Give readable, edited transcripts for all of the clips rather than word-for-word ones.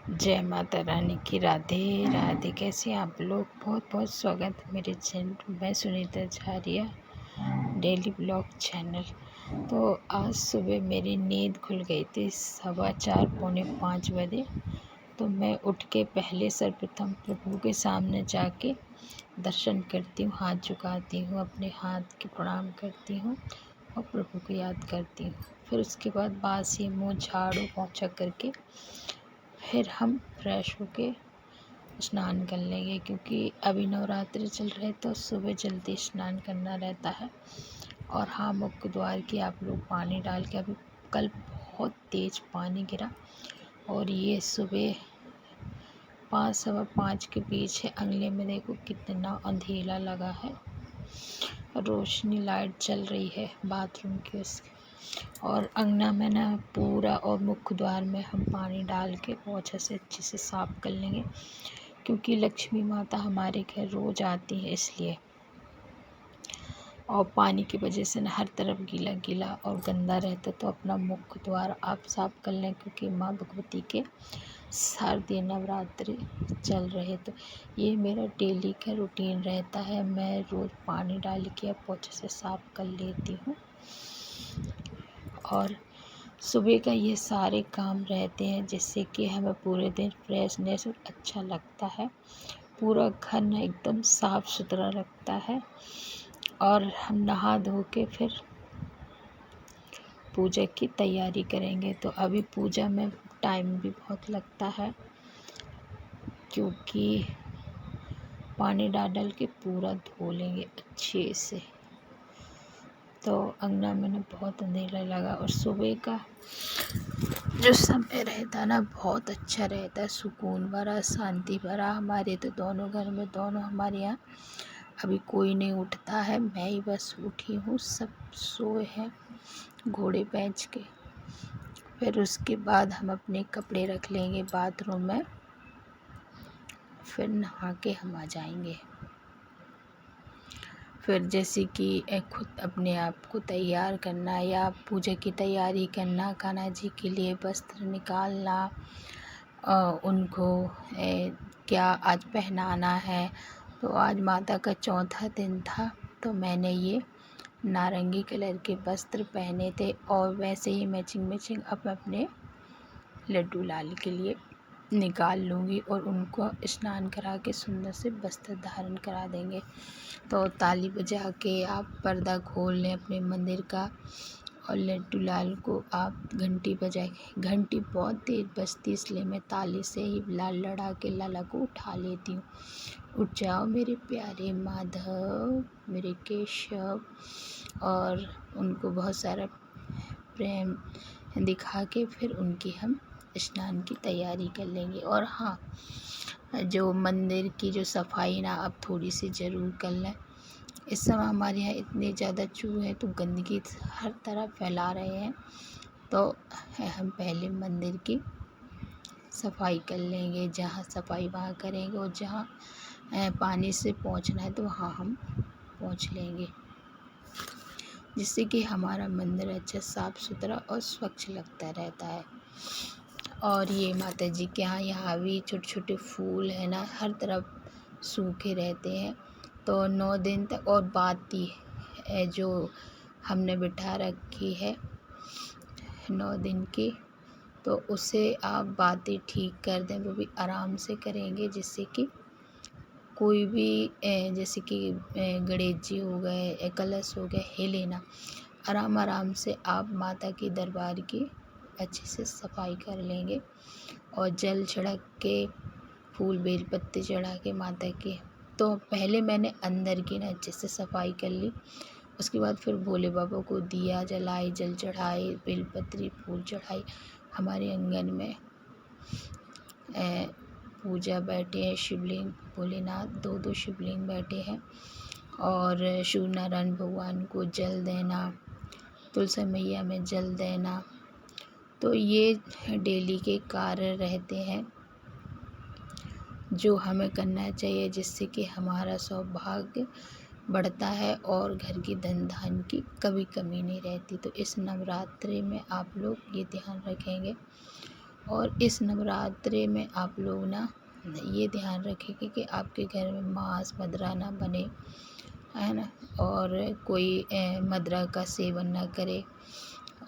जय माता रानी की। राधे राधे। कैसे हैं आप लोग? बहुत बहुत स्वागत है मेरे चैनल। मैं सुनीता झारिया, डेली ब्लॉग चैनल। तो आज सुबह मेरी नींद खुल गई थी 4:15 पौने 5 बजे। तो मैं उठ के पहले सर्वप्रथम प्रभु के सामने जाके दर्शन करती हूँ, हाथ झुकाती हूँ, अपने हाथ के प्रणाम करती हूँ और प्रभु को याद करती हूँ। फिर उसके बाद बासी मुँह झाड़ू पोंछा करके फिर हम फ्रेश होके स्नान कर लेंगे, क्योंकि अभी नवरात्रि चल रहे तो सुबह जल्दी स्नान करना रहता है। और हाँ, मुख्य द्वार की आप लोग पानी डाल के, अभी कल बहुत तेज़ पानी गिरा और ये सुबह 5 सवा 5 के बीच है। अगले में देखो कितना अंधेरा लगा है, रोशनी लाइट चल रही है बाथरूम की उसकी। और अंगना में ना पूरा और मुख्य द्वार में हम पानी डाल के पोंछे से अच्छे से साफ़ कर लेंगे, क्योंकि लक्ष्मी माता हमारे घर रोज़ आती है इसलिए। और पानी की वजह से ना हर तरफ गीला गीला और गंदा रहता, तो अपना मुख्य द्वार आप साफ़ कर लें, क्योंकि माँ भगवती के शारदीय नवरात्रि चल रहे। तो ये मेरा डेली का रूटीन रहता है। मैं रोज़ पानी डाल के पोंछे से साफ़ कर लेती हूँ। और सुबह का ये सारे काम रहते हैं, जिससे कि हमें पूरे दिन फ्रेशनेस और अच्छा लगता है। पूरा घर ना एकदम साफ़ सुथरा रखता है। और हम नहा धो के फिर पूजा की तैयारी करेंगे। तो अभी पूजा में टाइम भी बहुत लगता है, क्योंकि पानी डाल के पूरा धो लेंगे अच्छे से। तो अंगना में ना बहुत अंधेरा लगा और सुबह का जो समय रहता है ना बहुत अच्छा रहता है, सुकून भरा, शांति भरा। हमारे तो दोनों घर में, दोनों हमारे यहाँ अभी कोई नहीं उठता है, मैं ही बस उठी हूँ। सब सोए हैं घोड़े बेच के। फिर उसके बाद हम अपने कपड़े रख लेंगे बाथरूम में, फिर नहा के हम आ जाएंगे। फिर जैसे कि खुद अपने आप को तैयार करना या पूजा की तैयारी करना, कान्हा जी के लिए वस्त्र निकालना, उनको क्या आज पहनाना है। तो आज माता का चौथा दिन था, तो मैंने ये नारंगी कलर के वस्त्र पहने थे। और वैसे ही मैचिंग अब अपने लड्डू लाल के लिए निकाल लूँगी और उनको स्नान करा के सुंदर से वस्त्र धारण करा देंगे। तो ताली बजा के आप पर्दा खोल लें अपने मंदिर का, और लड्डू लाल को आप घंटी बजा के, घंटी बहुत तेज बजती इसलिए मैं ताली से ही लाल लड़ा के लाला को उठा लेती हूँ। उठ जाओ मेरे प्यारे माधव, मेरे केशव। और उनको बहुत सारा प्रेम दिखा के फिर उनकी हम स्नान की तैयारी कर लेंगे। और हाँ, जो मंदिर की जो सफाई ना अब थोड़ी सी ज़रूर कर लें। इस समय हमारे यहाँ इतने ज़्यादा चूहे हैं, तो गंदगी हर तरफ फैला रहे हैं। तो हम पहले मंदिर की सफाई कर लेंगे, जहाँ सफाई वहाँ करेंगे, और जहाँ पानी से पोंछना है तो वहाँ हम पोंछ लेंगे, जिससे कि हमारा मंदिर अच्छा साफ़ सुथरा और स्वच्छ लगता रहता है। और ये माता जी के यहाँ भी छोटे छोटे फूल है ना, हर तरफ सूखे रहते हैं। तो 9 दिन तक, और बाती है जो हमने बिठा रखी है 9 दिन की, तो उसे आप बातें ठीक कर दें, वो भी आराम से करेंगे, जिससे कि कोई भी जैसे कि गणेश जी हो गए, कलश हो गए, हिले ना। आराम से आप माता की दरबार की अच्छे से सफाई कर लेंगे। और जल छिड़क के, फूल बेल पत्ते चढ़ा के माता के, तो पहले मैंने अंदर की ना अच्छे से सफाई कर ली। उसके बाद फिर भोले बाबा को दिया जलाए, जल चढ़ाए, बेलपत्री फूल चढ़ाए। हमारे आंगन में पूजा बैठे हैं शिवलिंग, भोलेनाथ, 2 शिवलिंग बैठे हैं। और शिव नारायण भगवान को जल देना, तुलसी मैया में जल देना। तो ये डेली के कार्य रहते हैं जो हमें करना चाहिए, जिससे कि हमारा सौभाग्य बढ़ता है और घर की धन धान्य की कभी कमी नहीं रहती। तो इस नवरात्रि में आप लोग ये ध्यान रखेंगे। और इस नवरात्रि में आप लोग ना ये ध्यान रखेंगे कि आपके घर में मांस मदिरा ना बने, है ना, और कोई मदिरा का सेवन ना करे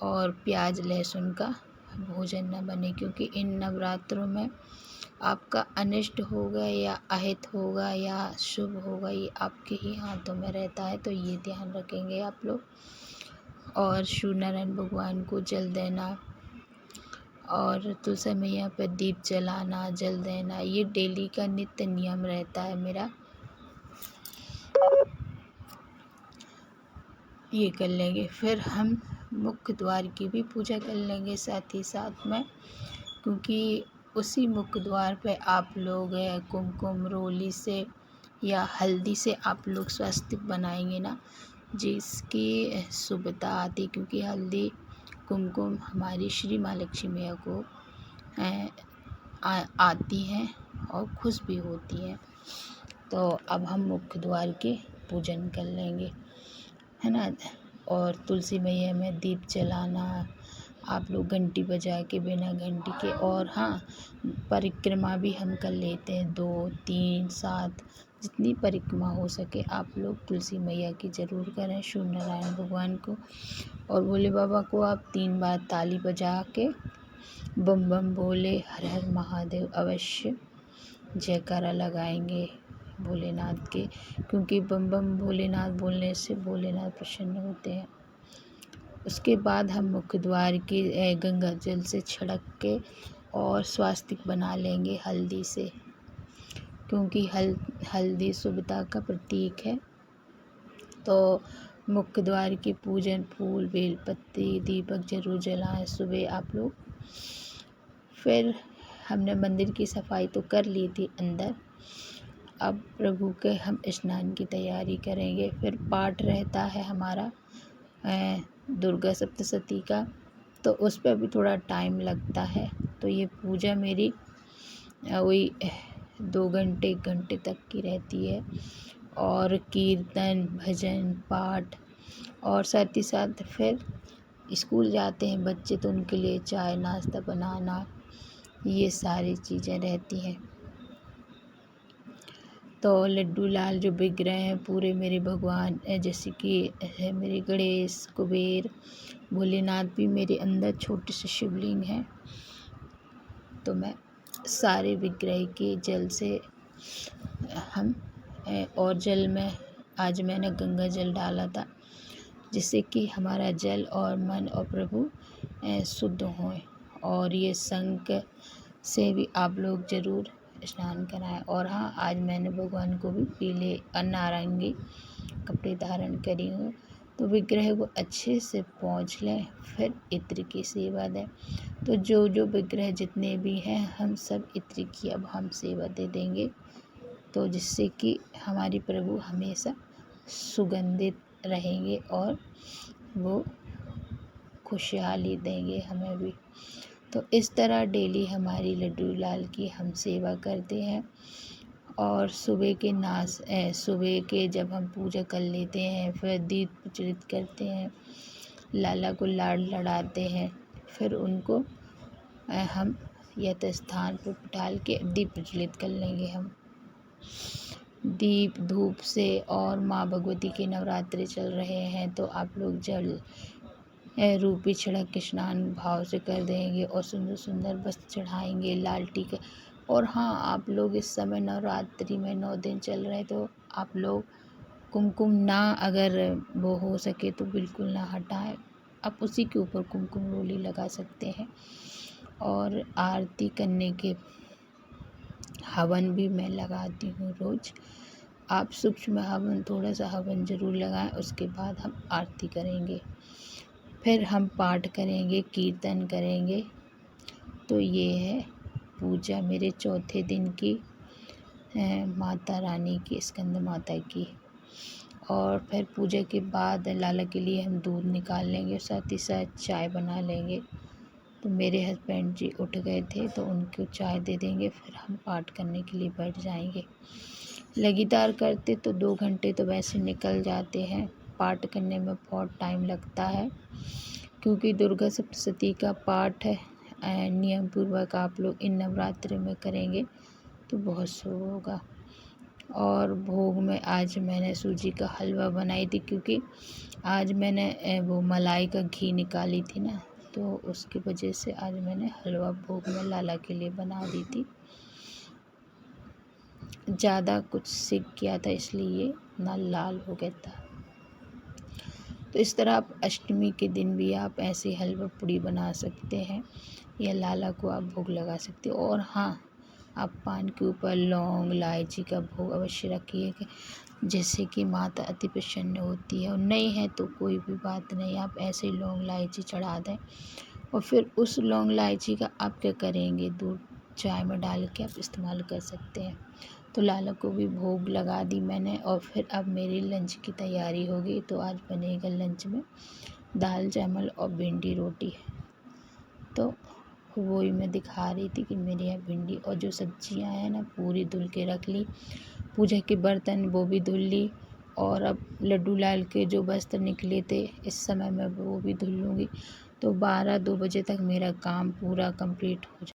और प्याज लहसुन का भोजन न बने, क्योंकि इन नवरात्रों में आपका अनिष्ट होगा या अहित होगा या शुभ होगा, ये आपके ही हाथों में रहता है। तो ये ध्यान रखेंगे आप लोग। और सूर्य नारायण भगवान को जल देना और तुलसी मैया पर दीप जलाना, जल देना, ये डेली का नित्य नियम रहता है मेरा। ये कर लेंगे। फिर हम मुख्य द्वार की भी पूजा कर लेंगे साथ ही साथ में, क्योंकि उसी मुख्य द्वार पे आप लोग कुमकुम रोली से या हल्दी से आप लोग स्वस्तिक बनाएंगे ना, जिसकी शुभता आती, क्योंकि हल्दी कुमकुम हमारी श्री माँ लक्ष्मी मैया को आती हैं और खुश भी होती हैं। तो अब हम मुख्य द्वार के पूजन कर लेंगे, है ना। और तुलसी मैया में दीप जलाना, आप लोग घंटी बजा के, बिना घंटी के। और हाँ, परिक्रमा भी हम कर लेते हैं, 2, 3, 7 जितनी परिक्रमा हो सके आप लोग तुलसी मैया की ज़रूर करें, सूर्य नारायण भगवान को और भोले बाबा को आप 3 बार ताली बजा के बम बम बोले, हर हर महादेव अवश्य जयकारा लगाएंगे भोलेनाथ के, क्योंकि बम बम भोलेनाथ बोलने से भोलेनाथ प्रसन्न होते हैं। उसके बाद हम मुख्य द्वार की गंगा जल से छिड़क के और स्वास्तिक बना लेंगे हल्दी से, क्योंकि हल्दी शुभता का प्रतीक है। तो मुख्य द्वार की पूजन फूल बेल पत्ती दीपक जरूर जलाएं सुबह आप लोग। फिर हमने मंदिर की सफाई तो कर ली थी अंदर, अब प्रभु के हम स्नान की तैयारी करेंगे। फिर पाठ रहता है हमारा दुर्गा सप्तशती का, तो उस पर भी थोड़ा टाइम लगता है। तो ये पूजा मेरी वही 2 घंटे 1 घंटे तक की रहती है। और कीर्तन भजन पाठ और साथ ही साथ फिर स्कूल जाते हैं बच्चे, तो उनके लिए चाय नाश्ता बनाना, ये सारी चीज़ें रहती हैं। तो लड्डू लाल जो विग्रह हैं पूरे मेरे भगवान, जैसे कि है मेरे गणेश कुबेर भोलेनाथ भी मेरे अंदर छोटे से शिवलिंग हैं। तो मैं सारे विग्रह के जल से हम और जल में आज मैंने गंगा जल डाला था, जिससे कि हमारा जल और मन और प्रभु शुद्ध हों। और ये शंख से भी आप लोग ज़रूर स्नान कराएं। और हाँ, आज मैंने भगवान को भी पीले और नारंगी कपड़े धारण करी हूँ। तो विग्रह को अच्छे से पोंछ लें, फिर इत्र की सेवा दें। तो जो जो विग्रह जितने भी हैं हम सब इत्र की अब हम सेवा दे देंगे, तो जिससे कि हमारी प्रभु हमेशा सुगंधित रहेंगे और वो खुशहाली देंगे हमें भी। तो इस तरह डेली हमारी लड्डू लाल की हम सेवा करते हैं। और सुबह के जब हम पूजा कर लेते हैं, फिर दीप प्रज्वलित करते हैं, लाला को लाड़ लड़ाते हैं, फिर उनको हम यथास्थान पर डाल के दीप प्रज्वलित कर लेंगे हम दीप धूप से। और माँ भगवती के नवरात्रि चल रहे हैं, तो आप लोग जल रूपी छिड़क के स्नान भाव से कर देंगे और सुंदर सुंदर वस्त्र चढ़ाएंगे, लाल टीका। और हाँ, आप लोग इस समय नवरात्रि में 9 दिन चल रहे, तो आप लोग कुमकुम ना अगर वो हो सके तो बिल्कुल ना हटाएं, आप उसी के ऊपर कुमकुम रोली लगा सकते हैं। और आरती करने के हवन भी मैं लगाती हूँ रोज़। आप सूक्ष्म हवन थोड़ा सा हवन ज़रूर लगाएं, उसके बाद हम आरती करेंगे, फिर हम पाठ करेंगे, कीर्तन करेंगे। तो ये है पूजा मेरे चौथे दिन की माता रानी की, स्कंद माता की। और फिर पूजा के बाद लाला के लिए हम दूध निकाल लेंगे, साथ ही साथ चाय बना लेंगे। तो मेरे हस्बैंड जी उठ गए थे, तो उनको चाय दे देंगे, फिर हम पाठ करने के लिए बैठ जाएंगे। लगातार करते तो 2 घंटे तो वैसे निकल जाते हैं, पाठ करने में बहुत टाइम लगता है, क्योंकि दुर्गा सप्तशती का पाठ नियम पूर्वक आप लोग इन नवरात्रि में करेंगे तो बहुत शुभ होगा। और भोग में आज मैंने सूजी का हलवा बनाई थी, क्योंकि आज मैंने वो मलाई का घी निकाली थी ना, तो उसकी वजह से आज मैंने हलवा भोग में लाला के लिए बना दी थी। ज़्यादा कुछ सेक किया था इसलिए ना लाल हो गया था। तो इस तरह आप अष्टमी के दिन भी आप ऐसे हलवा पूड़ी बना सकते हैं या लाला को आप भोग लगा सकते हो। और हाँ, आप पान के ऊपर लौंग इलायची का भोग अवश्य रखिए, जिससे कि माता अति प्रसन्न होती है। और नहीं है तो कोई भी बात नहीं, आप ऐसे ही लौंग इलायची चढ़ा दें। और फिर उस लौंग इलायची का आप क्या करेंगे, दूध चाय में डाल के आप इस्तेमाल कर सकते हैं। तो लाला को भी भोग लगा दी मैंने। और फिर अब मेरी लंच की तैयारी हो गई। तो आज बनेगा लंच में दाल चावल और भिंडी रोटी। तो वही मैं दिखा रही थी कि मेरे यहाँ भिंडी और जो सब्जियां हैं ना पूरी धुल के रख ली। पूजा के बर्तन वो भी धुल ली। और अब लड्डू लाल के जो वस्त्र निकले थे इस समय मैं वो भी धुल लूँगी। तो 12-2 बजे तक मेरा काम पूरा कंप्लीट हो जाए।